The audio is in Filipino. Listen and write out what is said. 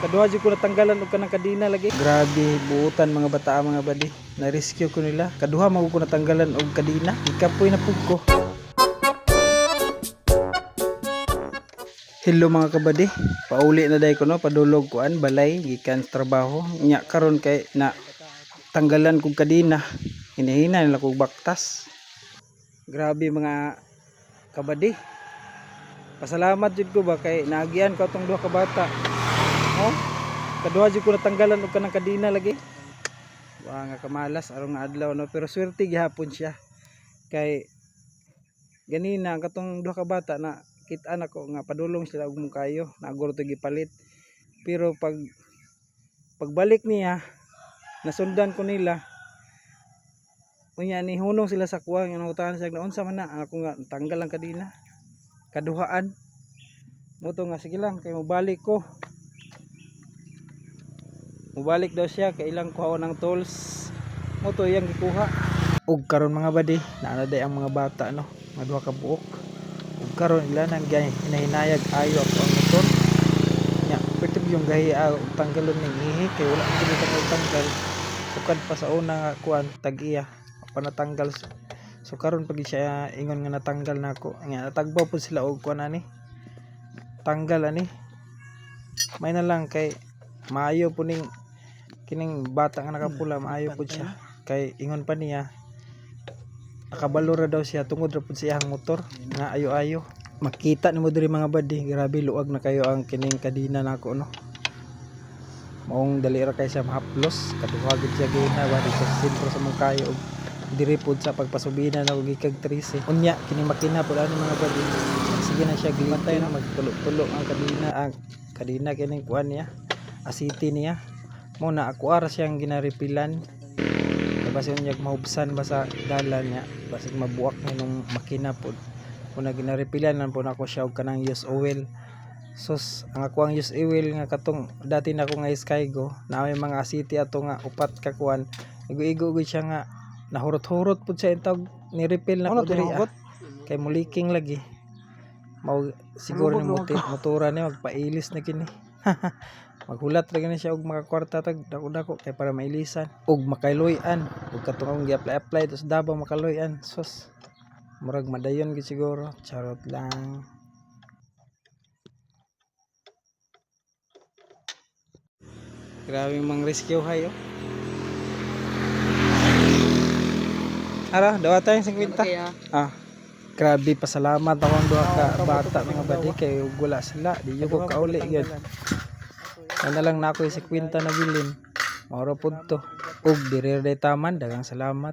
Kaduha jud ko natanggalan og kanang kadina lagi. Grabe buutan mga bata mga badi. Na-rescue ko nila. Kaduha mag ko natanggalan og kadina. Ikapoy na pud ko. Hello mga kabady. Pauli na day ko no, padulog kuan balay gikan sa trabaho. Nya karon kay na tanggalan kog kadina. Hinahina nila kog baktas. Grabe mga kabady. Pasalamat jud ko ba kay naagian ko tong duha ka bata. Oh, kaduha jud ko natanggalan og kanang kadina lagi. Wa nga kamalas aron nga adlaw no, pero swerte gihapon siya. Kay ganina katong duha ka bata na kita nako nga padulong sila og mukayo, naguro to gipalit. Pero pagbalik niya, nasundan ko nila. Unya ni hunong sila sa kuwang nga utahan siya na unsa man na ako nga tanggal ang kadina. Kaduhaan. Moto nga sige lang kay mobalik ko. Mubalik daw siya kay ilang kuha ng tools. Moto yang gikuha. Ug karon mga badi, naana day ang mga bata no, mga duha ka buok. Ug karon ila nang hinahinayag ayo ako ang motor. Nya, pertib yung gahi tanggalon ning ihi kay wala ko dito tanggal. Sukad pa sa una nga kuan tag-iya pa natanggal. So karon pag siya ingon nga natanggal nako. Nya natagbaw pud sila og kuan ani. Tanggal ani. May na lang kay maayo po ning kining bata nga nakapula, maayo po siya kay ingon pa niya nakabalo ra daw siya tungod ra pud sa iyang motor nga ayo-ayo. Makita nimo diri mga badi, grabe luag na kayo ang kining kadina nako no. Maong dali ra kay siya mahaplos, kaduha gid siya gina badi sa sentro sa mong kayo og diri pud sa pagpasubina na og ikag 13. Unya kining makina pud ani mga badi. Sige na siya gilantay na magtulo-tulo ang kadina kining kuan niya. Asiti niya muna ako ara siyang ginaripilan basta niya mahubsan ba sa dalan niya basta mabuak ni nung makina pod muna ginaripilan nan po nako siya og kanang use oil. Sus ang ako ang use oil nga katong dati na ko nga Skygo na may mga asiti ato nga upat ka kuan igo-igo gud siya nga nahurot-hurot pod siya intawag ni refill na ko diri kay muliking lagi mao siguro ni motora ni magpailis na kini. Maghulat ra gani siya og mga kwarta tag dako-dako kay para mailisan og makailoy-an ug katong gi-apply tos Davao makaloy-an. Sus murag madayon gid siguro, charot lang. Grabe mang rescue hay oh. Ara, dawa tayong 50. Grabe pasalamat ako ang duha ka bata mga badi kay wala sila, di ko kauli gyud. Ano lang na ako si kwenta na bilin. Mauro pud to. Ug diri taman daghang salamat.